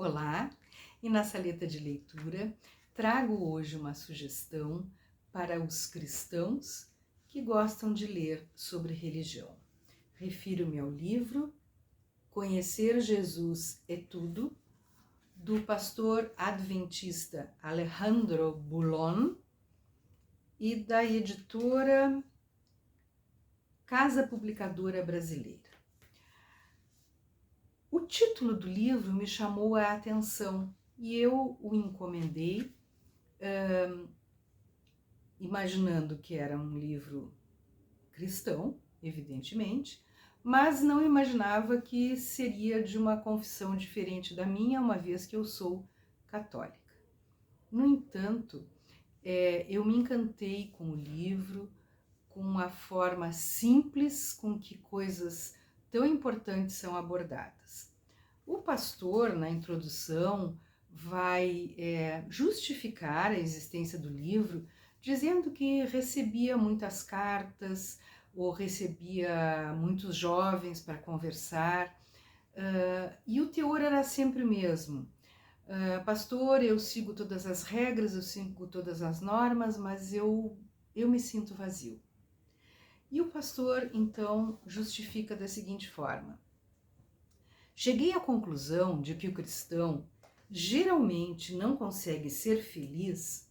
Olá, e na saleta de leitura trago hoje uma sugestão para os cristãos que gostam de ler sobre religião. Refiro-me ao livro Conhecer Jesus é Tudo, do pastor adventista Alejandro Bulón e da editora Casa Publicadora Brasileira. O título do livro me chamou a atenção e eu o encomendei, imaginando que era um livro cristão, evidentemente, mas não imaginava que seria de uma confissão diferente da minha, uma vez que eu sou católica. No entanto, eu me encantei com o livro, com a forma simples com que coisas tão importantes são abordadas. O pastor, na introdução, vai justificar a existência do livro, dizendo que recebia muitas cartas ou recebia muitos jovens para conversar, e o teor era sempre o mesmo. Pastor, eu sigo todas as regras, eu sigo todas as normas, mas eu me sinto vazio. E o pastor, então, justifica da seguinte forma: cheguei à conclusão de que o cristão geralmente não consegue ser feliz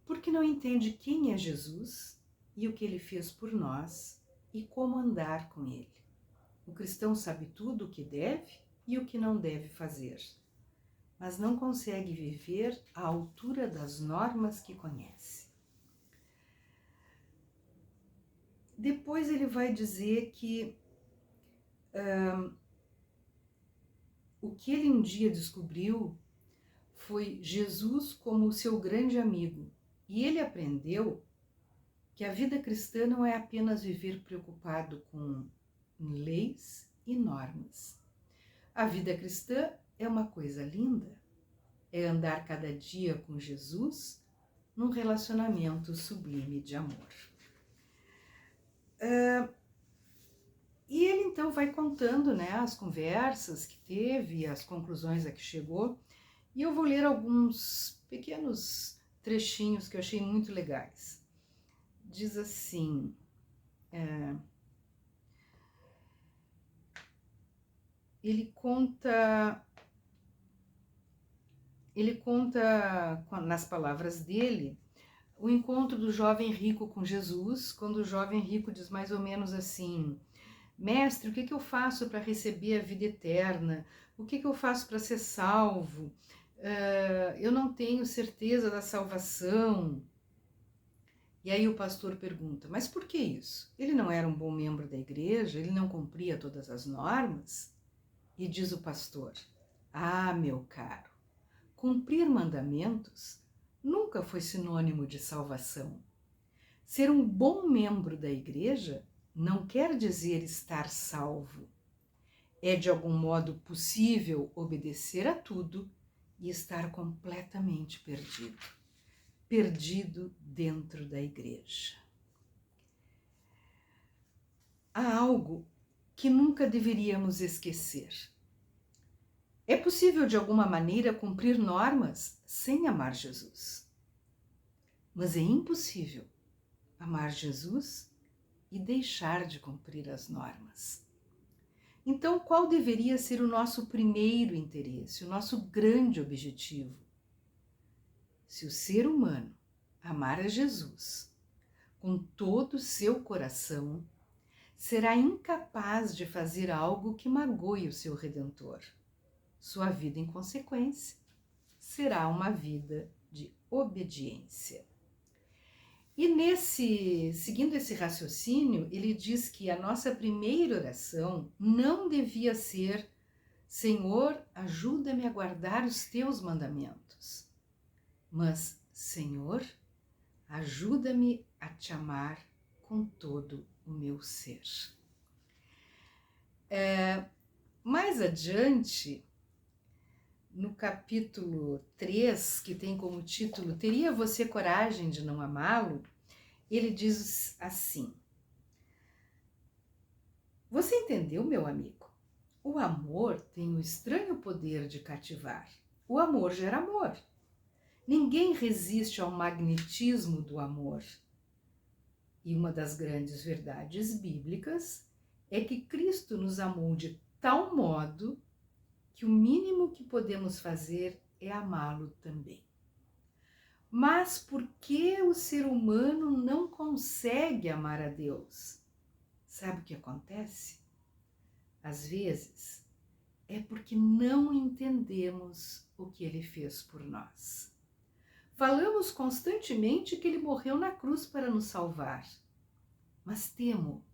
porque não entende quem é Jesus e o que ele fez por nós e como andar com ele. O cristão sabe tudo o que deve e o que não deve fazer, mas não consegue viver à altura das normas que conhece. Depois ele vai dizer que o que ele um dia descobriu foi Jesus como seu grande amigo, e ele aprendeu que a vida cristã não é apenas viver preocupado com leis e normas. A vida cristã é uma coisa linda, é andar cada dia com Jesus num relacionamento sublime de amor. E ele então vai contando, as conversas que teve, as conclusões a que chegou, e eu vou ler alguns pequenos trechinhos que eu achei muito legais. Diz assim: ele conta nas palavras dele o encontro do jovem rico com Jesus, quando o jovem rico diz mais ou menos assim: Mestre, o que eu faço para receber a vida eterna? O que eu faço para ser salvo? Eu não tenho certeza da salvação. E aí o pastor pergunta: mas por que isso? Ele não era um bom membro da igreja? Ele não cumpria todas as normas? E diz o pastor: ah, meu caro, cumprir mandamentos nunca foi sinônimo de salvação. Ser um bom membro da igreja não quer dizer estar salvo. É de algum modo possível obedecer a tudo e estar completamente perdido. Perdido dentro da igreja. Há algo que nunca deveríamos esquecer. É possível de alguma maneira cumprir normas sem amar Jesus. Mas é impossível amar Jesus e deixar de cumprir as normas. Então, qual deveria ser o nosso primeiro interesse, o nosso grande objetivo? Se o ser humano amar a Jesus com todo o seu coração, será incapaz de fazer algo que magoe o seu Redentor. Sua vida, em consequência, será uma vida de obediência. E seguindo esse raciocínio, ele diz que a nossa primeira oração não devia ser: Senhor, ajuda-me a guardar os teus mandamentos, mas Senhor, ajuda-me a te amar com todo o meu ser. Mais adiante, no capítulo 3, que tem como título Teria você coragem de não amá-lo? Ele diz assim: Você entendeu, meu amigo? O amor tem o estranho poder de cativar. O amor gera amor. Ninguém resiste ao magnetismo do amor. E uma das grandes verdades bíblicas é que Cristo nos amou de tal modo que o mínimo que podemos fazer é amá-lo também. Mas por que o ser humano não consegue amar a Deus? Sabe o que acontece? Às vezes é porque não entendemos o que ele fez por nós. Falamos constantemente que ele morreu na cruz para nos salvar, mas temo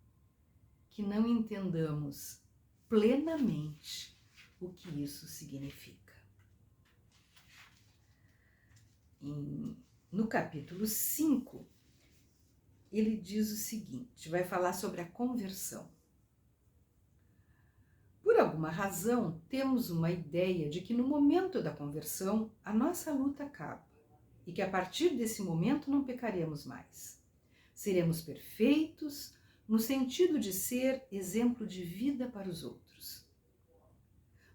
que não entendamos plenamente o que isso significa. No capítulo 5, ele diz o seguinte, vai falar sobre a conversão. Por alguma razão, temos uma ideia de que no momento da conversão, a nossa luta acaba e que a partir desse momento não pecaremos mais. Seremos perfeitos no sentido de ser exemplo de vida para os outros.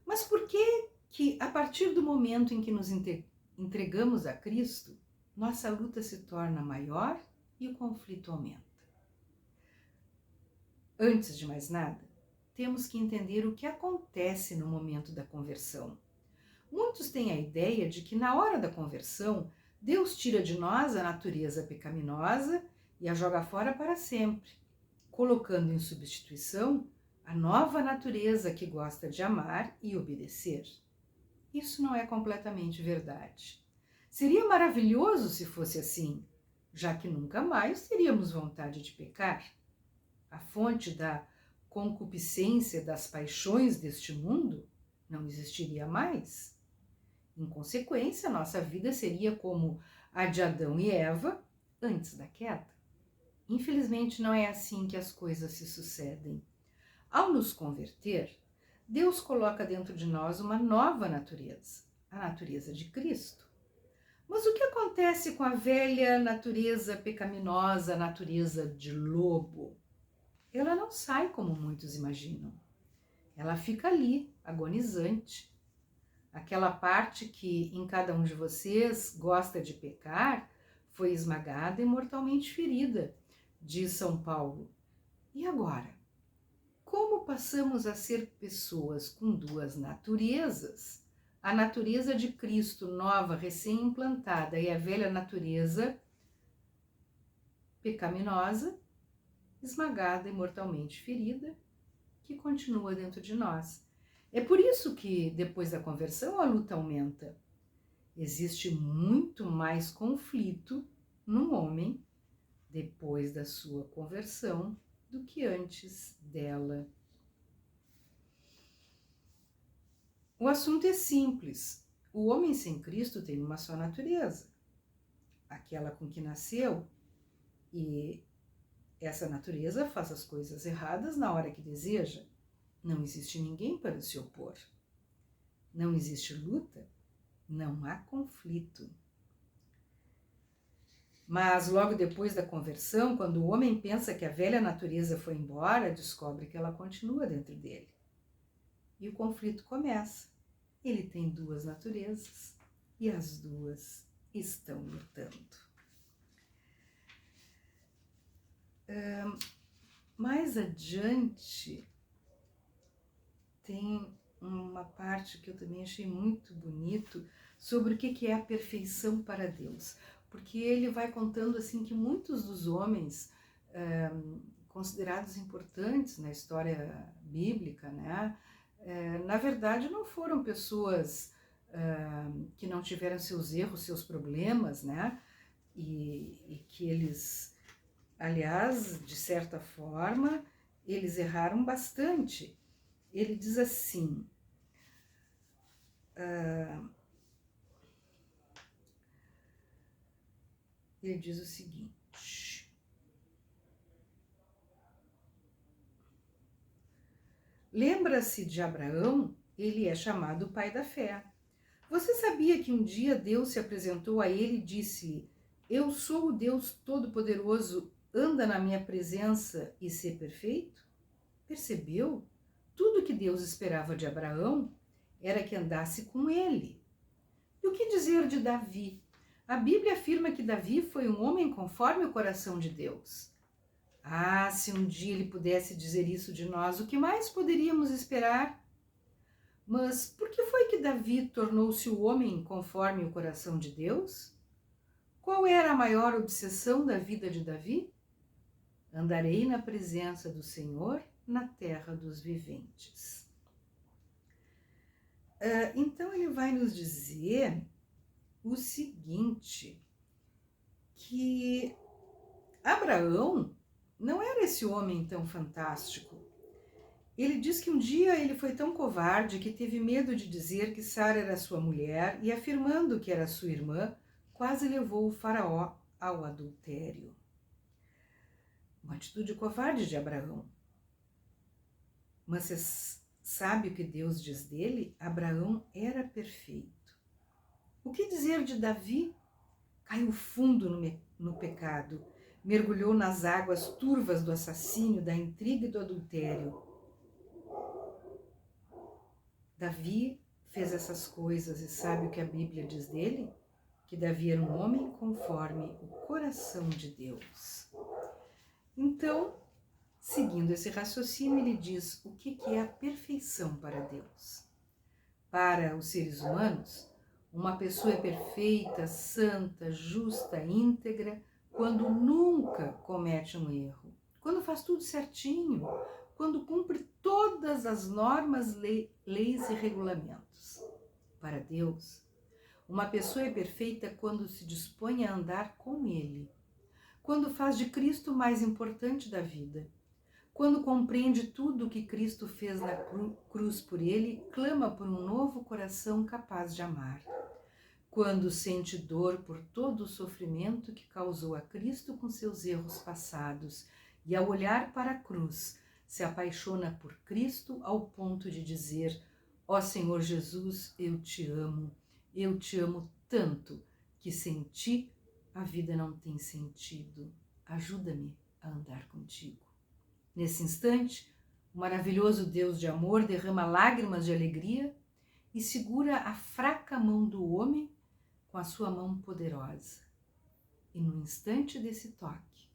Mas por que a partir do momento em que nos entregamos a Cristo, nossa luta se torna maior e o conflito aumenta? Antes de mais nada, temos que entender o que acontece no momento da conversão. Muitos têm a ideia de que na hora da conversão, Deus tira de nós a natureza pecaminosa e a joga fora para sempre, colocando em substituição a nova natureza que gosta de amar e obedecer. Isso não é completamente verdade. Seria maravilhoso se fosse assim, já que nunca mais teríamos vontade de pecar. A fonte da concupiscência das paixões deste mundo não existiria mais. Em consequência, nossa vida seria como a de Adão e Eva antes da queda. Infelizmente, não é assim que as coisas se sucedem. Ao nos converter, Deus coloca dentro de nós uma nova natureza, a natureza de Cristo. Mas o que acontece com a velha natureza pecaminosa, a natureza de lobo? Ela não sai como muitos imaginam. Ela fica ali, agonizante. Aquela parte que em cada um de vocês gosta de pecar foi esmagada e mortalmente ferida, diz São Paulo. E agora? Como passamos a ser pessoas com duas naturezas? A natureza de Cristo nova, recém-implantada, e a velha natureza pecaminosa, esmagada e mortalmente ferida, que continua dentro de nós. É por isso que, depois da conversão, a luta aumenta. Existe muito mais conflito no homem depois da sua conversão do que antes dela. O assunto é simples. O homem sem Cristo tem uma só natureza, aquela com que nasceu, e essa natureza faz as coisas erradas na hora que deseja. Não existe ninguém para se opor. Não existe luta, não há conflito. Mas logo depois da conversão, quando o homem pensa que a velha natureza foi embora, descobre que ela continua dentro dele. E o conflito começa. Ele tem duas naturezas e as duas estão lutando. Mais adiante, tem uma parte que eu também achei muito bonito sobre o que é a perfeição para Deus. Porque ele vai contando assim que muitos dos homens considerados importantes na história bíblica, né, na verdade não foram pessoas que não tiveram seus erros, seus problemas, né, e que eles, aliás, de certa forma, eles erraram bastante. Ele diz assim, ele diz o seguinte: lembra-se de Abraão, ele é chamado o pai da fé. Você sabia que um dia Deus se apresentou a ele e disse: eu sou o Deus Todo-Poderoso, anda na minha presença e ser perfeito? Percebeu? Tudo que Deus esperava de Abraão era que andasse com ele. E o que dizer de Davi? A Bíblia afirma que Davi foi um homem conforme o coração de Deus. Ah, se um dia ele pudesse dizer isso de nós, o que mais poderíamos esperar? Mas por que foi que Davi tornou-se o homem conforme o coração de Deus? Qual era a maior obsessão da vida de Davi? Andarei na presença do Senhor na terra dos viventes. Então ele vai nos dizer o seguinte, que Abraão não era esse homem tão fantástico. Ele diz que um dia ele foi tão covarde que teve medo de dizer que Sara era sua mulher e, afirmando que era sua irmã, quase levou o faraó ao adultério. Uma atitude covarde de Abraão. Mas você sabe o que Deus diz dele? Abraão era perfeito. O que dizer de Davi? Caiu fundo no pecado, mergulhou nas águas turvas do assassínio, da intriga e do adultério. Davi fez essas coisas e sabe o que a Bíblia diz dele? Que Davi era um homem conforme o coração de Deus. Então, seguindo esse raciocínio, ele diz o que é a perfeição para Deus. Para os seres humanos, uma pessoa é perfeita, santa, justa, íntegra, quando nunca comete um erro, quando faz tudo certinho, quando cumpre todas as normas, leis e regulamentos. Para Deus, uma pessoa é perfeita quando se dispõe a andar com Ele, quando faz de Cristo o mais importante da vida, quando compreende tudo o que Cristo fez na cruz por ele, clama por um novo coração capaz de amar. Quando sente dor por todo o sofrimento que causou a Cristo com seus erros passados e, ao olhar para a cruz, se apaixona por Cristo ao ponto de dizer: ó Senhor Jesus, eu te amo tanto que sem ti a vida não tem sentido. Ajuda-me a andar contigo. Nesse instante, o maravilhoso Deus de amor derrama lágrimas de alegria e segura a fraca mão do homem com a sua mão poderosa. E no instante desse toque,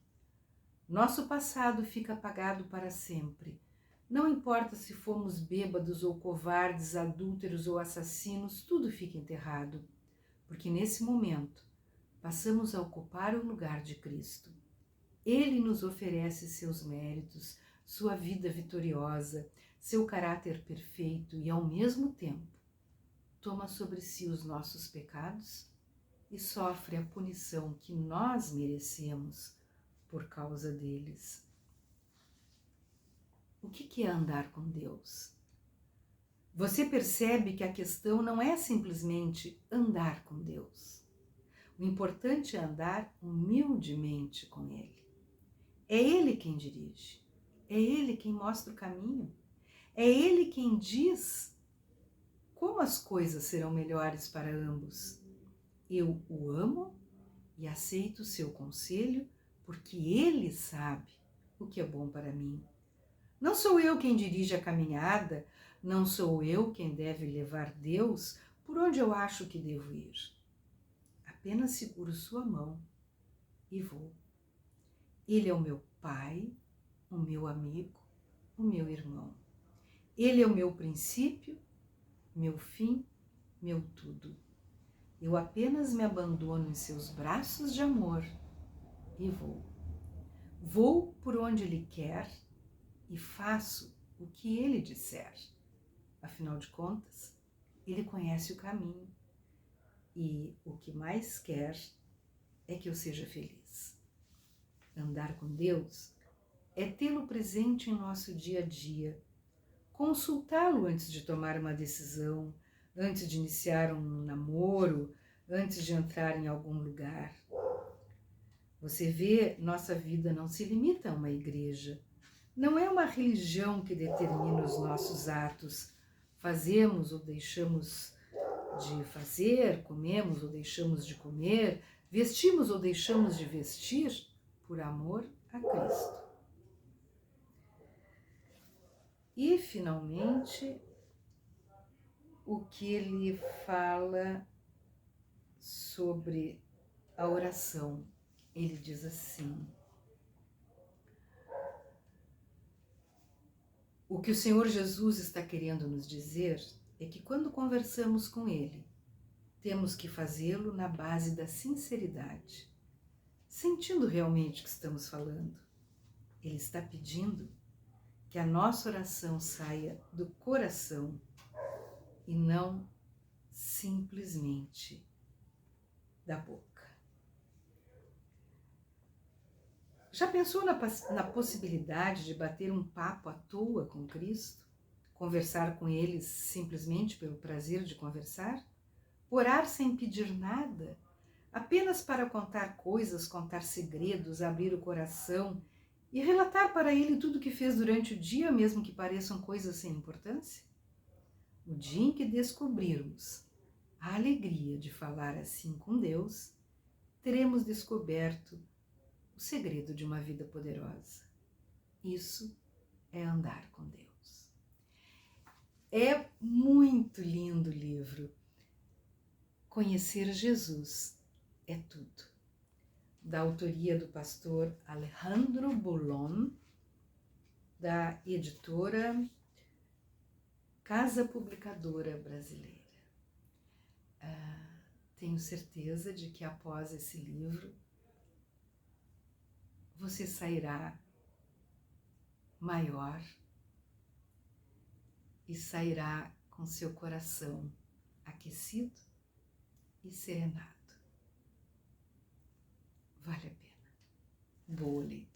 nosso passado fica apagado para sempre. Não importa se fomos bêbados ou covardes, adúlteros ou assassinos, tudo fica enterrado, porque nesse momento passamos a ocupar o lugar de Cristo. Ele nos oferece seus méritos, sua vida vitoriosa, seu caráter perfeito e, ao mesmo tempo, toma sobre si os nossos pecados e sofre a punição que nós merecemos por causa deles. O que é andar com Deus? Você percebe que a questão não é simplesmente andar com Deus. O importante é andar humildemente com Ele. É Ele quem dirige, é Ele quem mostra o caminho, é Ele quem diz como as coisas serão melhores para ambos. Eu o amo e aceito o seu conselho porque Ele sabe o que é bom para mim. Não sou eu quem dirige a caminhada, não sou eu quem deve levar Deus por onde eu acho que devo ir. Apenas seguro sua mão e vou. Ele é o meu Pai, o meu amigo, o meu irmão. Ele é o meu princípio, meu fim, meu tudo. Eu apenas me abandono em seus braços de amor e vou. Vou por onde Ele quer e faço o que Ele disser. Afinal de contas, Ele conhece o caminho e o que mais quer é que eu seja feliz. Andar com Deus é tê-lo presente em nosso dia a dia, consultá-lo antes de tomar uma decisão, antes de iniciar um namoro, antes de entrar em algum lugar. Você vê, nossa vida não se limita a uma igreja. Não é uma religião que determina os nossos atos. Fazemos ou deixamos de fazer, comemos ou deixamos de comer, vestimos ou deixamos de vestir por amor a Cristo. E, finalmente, o que ele fala sobre a oração. Ele diz assim: o que o Senhor Jesus está querendo nos dizer é que quando conversamos com Ele, temos que fazê-lo na base da sinceridade, sentindo realmente o que estamos falando. Ele está pedindo que a nossa oração saia do coração e não simplesmente da boca. Já pensou na possibilidade de bater um papo à toa com Cristo? Conversar com Ele simplesmente pelo prazer de conversar? Orar sem pedir nada? Apenas para contar coisas, contar segredos, abrir o coração e relatar para Ele tudo o que fez durante o dia, mesmo que pareçam coisas sem importância? O dia em que descobrirmos a alegria de falar assim com Deus, teremos descoberto o segredo de uma vida poderosa. Isso é andar com Deus. É muito lindo o livro. Conhecer Jesus é tudo. Da autoria do pastor Alejandro Bolon, da editora Casa Publicadora Brasileira. Tenho certeza de que após esse livro você sairá maior e sairá com seu coração aquecido e serenado. Vale a pena. Boa leitura.